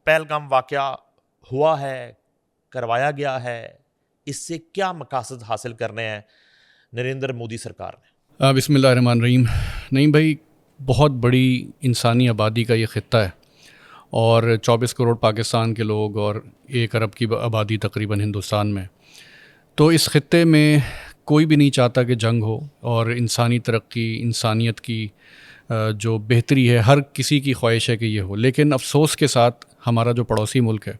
پہلگام واقعہ ہوا ہے، کروایا گیا ہے، اس سے کیا مقاصد حاصل کرنے ہیں نریندر مودی سرکار نے؟ بسم اللہ الرحمن الرحیم۔ نہیں بھائی، بہت بڑی انسانی آبادی کا یہ خطہ ہے، اور 24 کروڑ پاکستان کے لوگ اور 1 ارب کی آبادی تقریباً ہندوستان میں۔ تو اس خطے میں کوئی بھی نہیں چاہتا کہ جنگ ہو، اور انسانی ترقی، انسانیت کی جو بہتری ہے، ہر کسی کی خواہش ہے کہ یہ ہو۔ لیکن افسوس کے ساتھ ہمارا جو پڑوسی ملک ہے،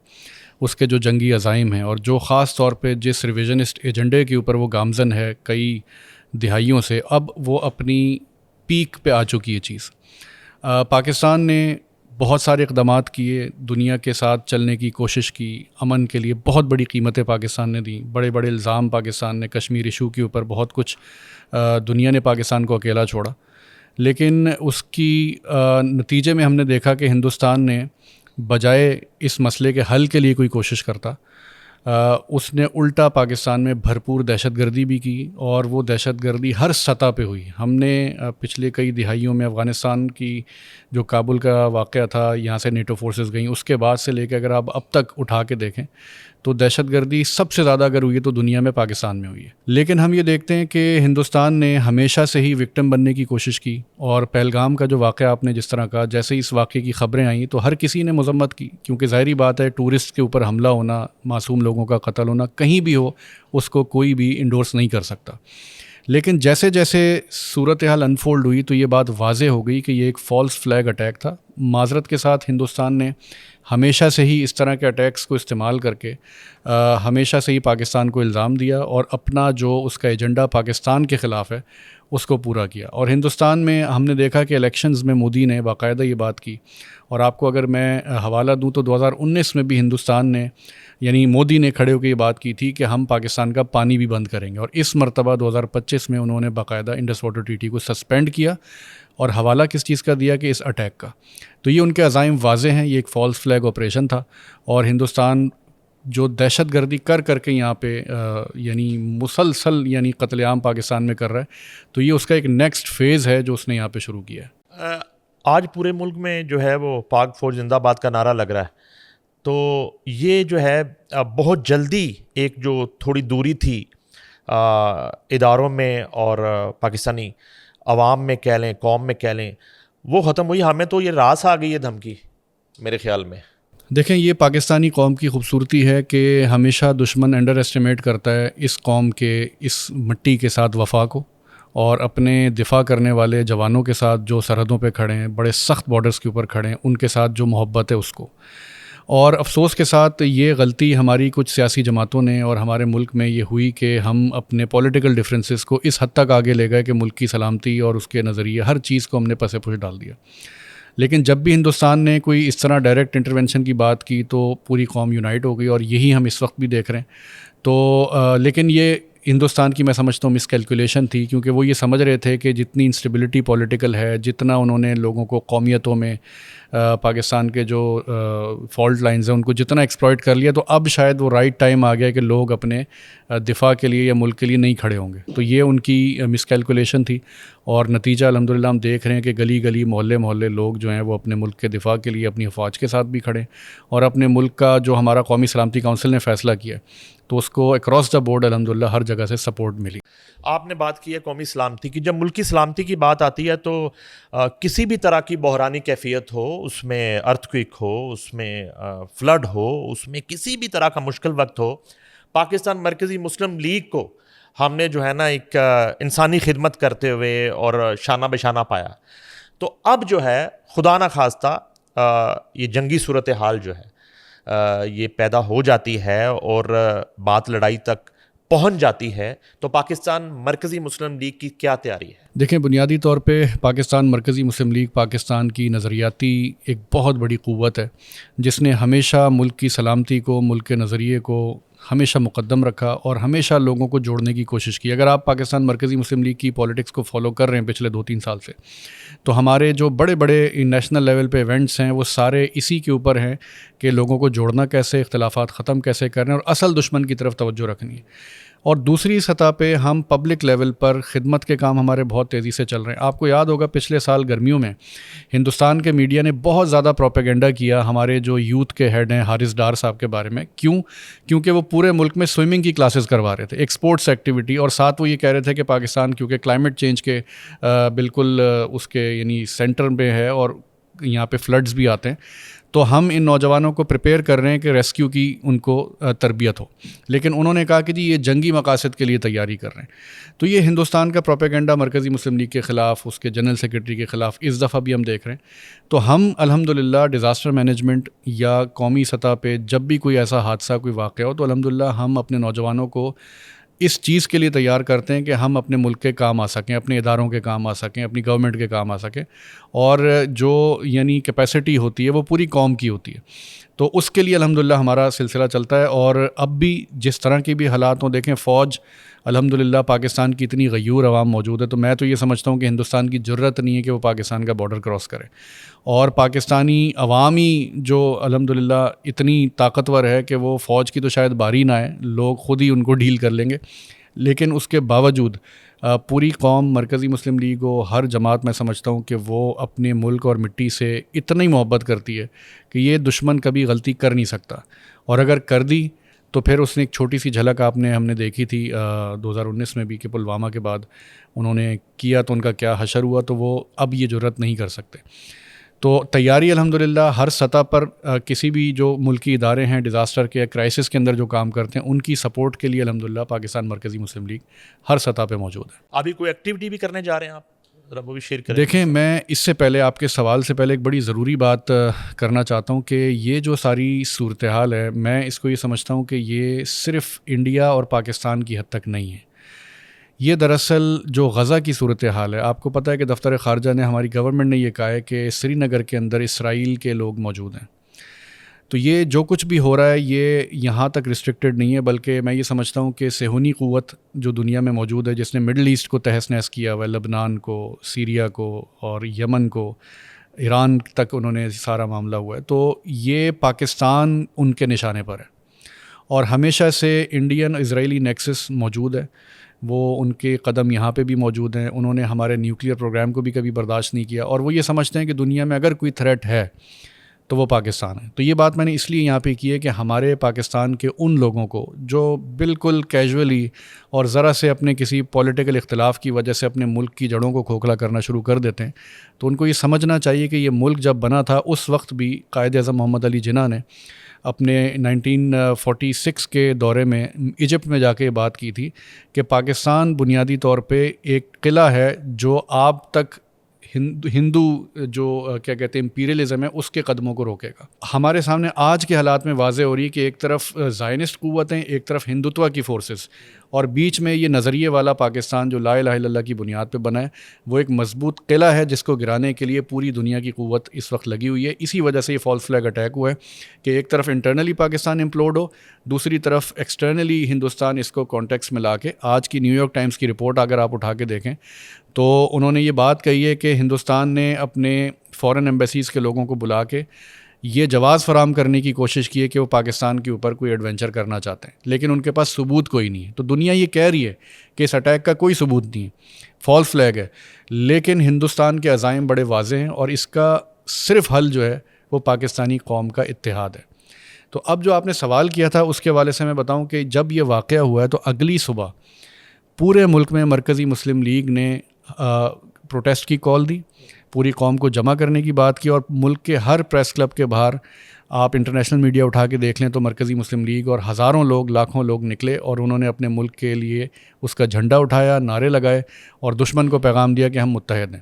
اس کے جو جنگی عزائم ہیں، اور جو خاص طور پہ جس ریویژنسٹ ایجنڈے کے اوپر وہ گامزن ہے کئی دہائیوں سے، اب وہ اپنی پیک پہ آ چکی ہے چیز۔ پاکستان نے بہت سارے اقدامات کیے، دنیا کے ساتھ چلنے کی کوشش کی، امن کے لیے بہت بڑی قیمتیں پاکستان نے دیں، بڑے بڑے الزام پاکستان نے کشمیر ایشو کے اوپر بہت کچھ، دنیا نے پاکستان کو اکیلا چھوڑا۔ لیکن اس کی نتیجے میں ہم نے دیکھا کہ ہندوستان نے بجائے اس مسئلے کے حل کے لیے کوئی کوشش کرتا، اس نے الٹا پاکستان میں بھرپور دہشت گردی بھی کی، اور وہ دہشت گردی ہر سطح پہ ہوئی۔ ہم نے پچھلے کئی دہائیوں میں افغانستان کی جو کابل کا واقعہ تھا، یہاں سے نیٹو فورسز گئیں، اس کے بعد سے لے کے اگر آپ اب تک اٹھا کے دیکھیں تو دہشت گردی سب سے زیادہ اگر ہوئی ہے تو دنیا میں پاکستان میں ہوئی ہے۔ لیکن ہم یہ دیکھتے ہیں کہ ہندوستان نے ہمیشہ سے ہی وکٹم بننے کی کوشش کی، اور پہلگام کا جو واقعہ آپ نے جس طرح کہا، جیسے اس واقعے کی خبریں آئیں تو ہر کسی نے مذمت کی، کیونکہ ظاہری بات ہے ٹورسٹ کے اوپر حملہ ہونا، معصوم لوگوں کا قتل ہونا کہیں بھی ہو، اس کو کوئی بھی انڈورس نہیں کر سکتا۔ لیکن جیسے جیسے صورتحال انفولڈ ہوئی تو یہ بات واضح ہو گئی کہ یہ ایک فالس فلیگ اٹیک تھا۔ معذرت کے ساتھ ہندوستان نے ہمیشہ سے ہی اس طرح کے اٹیکس کو استعمال کر کے ہمیشہ سے ہی پاکستان کو الزام دیا، اور اپنا جو اس کا ایجنڈا پاکستان کے خلاف ہے اس کو پورا کیا۔ اور ہندوستان میں ہم نے دیکھا کہ الیکشنز میں مودی نے باقاعدہ یہ بات کی، اور آپ کو اگر میں حوالہ دوں تو 2019 میں بھی ہندوستان نے، یعنی مودی نے کھڑے ہو کے یہ بات کی تھی کہ ہم پاکستان کا پانی بھی بند کریں گے، اور اس مرتبہ 2025 میں انہوں نے باقاعدہ انڈس واٹر ٹریٹی کو سسپینڈ کیا، اور حوالہ کس چیز کا دیا کہ اس اٹیک کا۔ تو یہ ان کے عزائم واضح ہیں، یہ ایک فالس فلیگ آپریشن تھا، اور ہندوستان جو دہشت گردی کر کے یہاں پہ یعنی مسلسل یعنی قتل عام پاکستان میں کر رہا ہے، تو یہ اس کا ایک نیکسٹ فیز ہے جو اس نے یہاں پہ شروع کیا ہے۔ آج پورے ملک میں جو ہے وہ پاک فوج زندہ باد کا نعرہ لگ رہا ہے، تو یہ جو ہے بہت جلدی ایک جو تھوڑی دوری تھی اداروں میں اور پاکستانی عوام میں کہہ لیں، قوم میں کہہ لیں، وہ ختم ہوئی۔ ہمیں تو یہ راس آ گئی ہے دھمکی، میرے خیال میں۔ دیکھیں، یہ پاکستانی قوم کی خوبصورتی ہے کہ ہمیشہ دشمن انڈر اسٹیمیٹ کرتا ہے اس قوم کے، اس مٹی کے ساتھ وفا کو، اور اپنے دفاع کرنے والے جوانوں کے ساتھ جو سرحدوں پہ کھڑے ہیں، بڑے سخت بارڈرز کے اوپر کھڑے ہیں، ان کے ساتھ جو محبت ہے اس کو۔ اور افسوس کے ساتھ یہ غلطی ہماری کچھ سیاسی جماعتوں نے اور ہمارے ملک میں یہ ہوئی کہ ہم اپنے پولیٹیکل ڈفرینسز کو اس حد تک آگے لے گئے کہ ملک کی سلامتی اور اس کے نظریے ہر چیز کو ہم نے پس پش ڈال دیا۔ لیکن جب بھی ہندوستان نے کوئی اس طرح ڈائریکٹ انٹرونشن کی بات کی تو پوری قوم یونائٹ ہو گئی، اور یہی ہم اس وقت بھی دیکھ رہے ہیں۔ تو لیکن یہ ہندوستان کی میں سمجھتا ہوں مس کیلکولیشن تھی، کیونکہ وہ یہ سمجھ رہے تھے کہ جتنی انسٹیبلٹی پولیٹیکل ہے، جتنا انہوں نے لوگوں کو قومیتوں میں پاکستان کے جو فالٹ لائنز ہیں ان کو جتنا ایکسپلائٹ کر لیا، تو اب شاید وہ رائٹ ٹائم آ گیا کہ لوگ اپنے دفاع کے لیے یا ملک کے لیے نہیں کھڑے ہوں گے۔ تو یہ ان کی مس کیلکولیشن تھی، اور نتیجہ الحمدللہ ہم دیکھ رہے ہیں کہ گلی گلی، محلے محلے لوگ جو ہیں وہ اپنے ملک کے دفاع کے لیے اپنی افواج کے ساتھ بھی کھڑے، اور اپنے ملک کا جو ہمارا قومی سلامتی کونسل نے فیصلہ کیا تو اس کو اکراس دا بورڈ الحمدللہ ہر جگہ سے سپورٹ ملی۔ آپ نے بات کی ہے قومی سلامتی کی، جب ملکی سلامتی کی بات آتی ہے تو کسی بھی طرح کی بحرانی کیفیت ہو، اس میں ارتھ کوئک ہو، اس میں فلڈ ہو، اس میں کسی بھی طرح کا مشکل وقت ہو، پاکستان مرکزی مسلم لیگ کو ہم نے جو ہے نا ایک انسانی خدمت کرتے ہوئے اور شانہ بشانہ پایا۔ تو اب جو ہے خدا نہ خواستہ یہ جنگی صورتحال جو ہے یہ پیدا ہو جاتی ہے اور بات لڑائی تک پہنچ جاتی ہے، تو پاکستان مرکزی مسلم لیگ کی کیا تیاری ہے؟ دیکھیں، بنیادی طور پہ پاکستان مرکزی مسلم لیگ پاکستان کی نظریاتی ایک بہت بڑی قوت ہے، جس نے ہمیشہ ملک کی سلامتی کو، ملک کے نظریے کو ہمیشہ مقدم رکھا، اور ہمیشہ لوگوں کو جوڑنے کی کوشش کی۔ اگر آپ پاکستان مرکزی مسلم لیگ کی پولیٹکس کو فالو کر رہے ہیں پچھلے 2-3 سال سے، تو ہمارے جو بڑے بڑے نیشنل لیول پہ ایونٹس ہیں وہ سارے اسی کے اوپر ہیں کہ لوگوں کو جوڑنا کیسے، اختلافات ختم کیسے کرنے، اور اصل دشمن کی طرف توجہ رکھنی ہے۔ اور دوسری سطح پہ ہم پبلک لیول پر خدمت کے کام ہمارے بہت تیزی سے چل رہے ہیں. آپ کو یاد ہوگا پچھلے سال گرمیوں میں ہندوستان کے میڈیا نے بہت زیادہ پروپیگنڈا کیا ہمارے جو یوتھ کے ہیڈ ہیں حارث ڈار صاحب کے بارے میں. کیونکہ وہ پورے ملک میں سوئمنگ کی کلاسز کروا رہے تھے, ایک اسپورٹس ایکٹیویٹی, اور ساتھ وہ یہ کہہ رہے تھے کہ پاکستان کیونکہ کلائمیٹ چینج کے بالکل اس کے یعنی سینٹر میں ہے اور یہاں پہ فلڈز بھی آتے ہیں, تو ہم ان نوجوانوں کو پریپیئر کر رہے ہیں کہ ریسکیو کی ان کو تربیت ہو. لیکن انہوں نے کہا کہ جی یہ جنگی مقاصد کے لیے تیاری کر رہے ہیں. تو یہ ہندوستان کا پروپیگنڈا مرکزی مسلم لیگ کے خلاف, اس کے جنرل سیکرٹری کے خلاف اس دفعہ بھی ہم دیکھ رہے ہیں. تو ہم الحمدللہ ڈیزاسٹر مینجمنٹ یا قومی سطح پہ جب بھی کوئی ایسا حادثہ, کوئی واقعہ ہو, تو الحمدللہ ہم اپنے نوجوانوں کو اس چیز کے لیے تیار کرتے ہیں کہ ہم اپنے ملک کے کام آ سکیں, اپنے اداروں کے کام آ سکیں, اپنی گورنمنٹ کے کام آ سکیں, اور جو یعنی کیپیسٹی ہوتی ہے وہ پوری قوم کی ہوتی ہے. تو اس کے لیے الحمدللہ ہمارا سلسلہ چلتا ہے. اور اب بھی جس طرح کی بھی حالات ہوں, دیکھیں فوج الحمدللہ پاکستان کی اتنی غیور عوام موجود ہے, تو میں تو یہ سمجھتا ہوں کہ ہندوستان کی جرت نہیں ہے کہ وہ پاکستان کا بارڈر کراس کرے. اور پاکستانی عوامی جو الحمدللہ اتنی طاقتور ہے کہ وہ فوج کی تو شاید باری نہ آئے, لوگ خود ہی ان کو ڈیل کر لیں گے. لیکن اس کے باوجود پوری قوم, مرکزی مسلم لیگ و ہر جماعت میں سمجھتا ہوں کہ وہ اپنے ملک اور مٹی سے اتنی محبت کرتی ہے کہ یہ دشمن کبھی غلطی کر نہیں سکتا. اور اگر کر دی تو پھر اس نے ایک چھوٹی سی جھلک ہم نے دیکھی تھی 2019 میں بھی کہ پلوامہ کے بعد انہوں نے کیا تو ان کا کیا حشر ہوا, تو وہ اب یہ جرت نہیں کر سکتے. تو تیاری الحمدللہ ہر سطح پر کسی بھی جو ملکی ادارے ہیں ڈیزاسٹر کے کرائسس کے اندر جو کام کرتے ہیں ان کی سپورٹ کے لیے الحمدللہ پاکستان مرکزی مسلم لیگ ہر سطح پہ موجود ہے. ابھی کوئی ایکٹیویٹی بھی کرنے جا رہے ہیں آپ, ذرا وہ بھی شیئر کریں. دیکھیں, میں اس سے پہلے آپ کے سوال سے پہلے ایک بڑی ضروری بات کرنا چاہتا ہوں کہ یہ جو ساری صورتحال ہے, میں اس کو یہ سمجھتا ہوں کہ یہ صرف انڈیا اور پاکستان کی حد تک نہیں ہے. یہ دراصل جو غزہ کی صورتحال ہے, آپ کو پتہ ہے کہ دفتر خارجہ نے, ہماری گورنمنٹ نے یہ کہا ہے کہ سری نگر کے اندر اسرائیل کے لوگ موجود ہیں. تو یہ جو کچھ بھی ہو رہا ہے یہ یہاں تک ریسٹرکٹڈ نہیں ہے, بلکہ میں یہ سمجھتا ہوں کہ صہیونی قوت جو دنیا میں موجود ہے, جس نے مڈل ایسٹ کو تہس نہس کیا ہوا ہے, لبنان کو, سیریا کو اور یمن کو, ایران تک انہوں نے سارا معاملہ ہوا ہے, تو یہ پاکستان ان کے نشانے پر ہے. اور ہمیشہ سے انڈین اسرائیلی نیکسس موجود ہے, وہ ان کے قدم یہاں پہ بھی موجود ہیں. انہوں نے ہمارے نیوکلیئر پروگرام کو بھی کبھی برداشت نہیں کیا, اور وہ یہ سمجھتے ہیں کہ دنیا میں اگر کوئی تھریٹ ہے تو وہ پاکستان ہے. تو یہ بات میں نے اس لیے یہاں پہ کی ہے کہ ہمارے پاکستان کے ان لوگوں کو جو بالکل کیجولی اور ذرا سے اپنے کسی پولیٹیکل اختلاف کی وجہ سے اپنے ملک کی جڑوں کو کھوکھلا کرنا شروع کر دیتے ہیں, تو ان کو یہ سمجھنا چاہیے کہ یہ ملک جب بنا تھا اس وقت بھی قائد اعظم محمد علی جناح نے اپنے 1946 کے دورے میں ایجپٹ میں جا کے یہ بات کی تھی کہ پاکستان بنیادی طور پہ ایک قلعہ ہے جو آپ تک ہندو جو کیا کہتے ہیں امپیریلزم ہے اس کے قدموں کو روکے گا. ہمارے سامنے آج کے حالات میں واضح ہو رہی ہے کہ ایک طرف زائنسٹ قوتیں, ایک طرف ہندوتوا کی فورسز, اور بیچ میں یہ نظریے والا پاکستان جو لا الہ الا اللہ کی بنیاد پہ بنا ہے, وہ ایک مضبوط قلعہ ہے جس کو گرانے کے لیے پوری دنیا کی قوت اس وقت لگی ہوئی ہے. اسی وجہ سے یہ فالس فلیگ اٹیک ہوا ہے کہ ایک طرف انٹرنلی پاکستان امپلوڈ ہو, دوسری طرف ایکسٹرنلی ہندوستان اس کو کانٹیکس میں لا کے. آج کی نیو یارک ٹائمز کی رپورٹ اگر آپ اٹھا کے دیکھیں تو انہوں نے یہ بات کہی ہے کہ ہندوستان نے اپنے فورن ایمبیسیز کے لوگوں کو بلا کے یہ جواز فراہم کرنے کی کوشش کی ہے کہ وہ پاکستان کے اوپر کوئی ایڈونچر کرنا چاہتے ہیں, لیکن ان کے پاس ثبوت کوئی نہیں ہے. تو دنیا یہ کہہ رہی ہے کہ اس اٹیک کا کوئی ثبوت نہیں ہے, فالس فلیگ ہے, لیکن ہندوستان کے عزائم بڑے واضح ہیں اور اس کا صرف حل جو ہے وہ پاکستانی قوم کا اتحاد ہے. تو اب جو آپ نے سوال کیا تھا اس کے حوالے سے میں بتاؤں کہ جب یہ واقعہ ہوا ہے تو اگلی صبح پورے ملک میں مرکزی مسلم لیگ نے پروٹیسٹ کی کال دی, پوری قوم کو جمع کرنے کی بات کی, اور ملک کے ہر پریس کلب کے باہر آپ انٹرنیشنل میڈیا اٹھا کے دیکھ لیں تو مرکزی مسلم لیگ اور ہزاروں لوگ, لاکھوں لوگ نکلے اور انہوں نے اپنے ملک کے لیے اس کا جھنڈا اٹھایا, نعرے لگائے اور دشمن کو پیغام دیا کہ ہم متحد ہیں.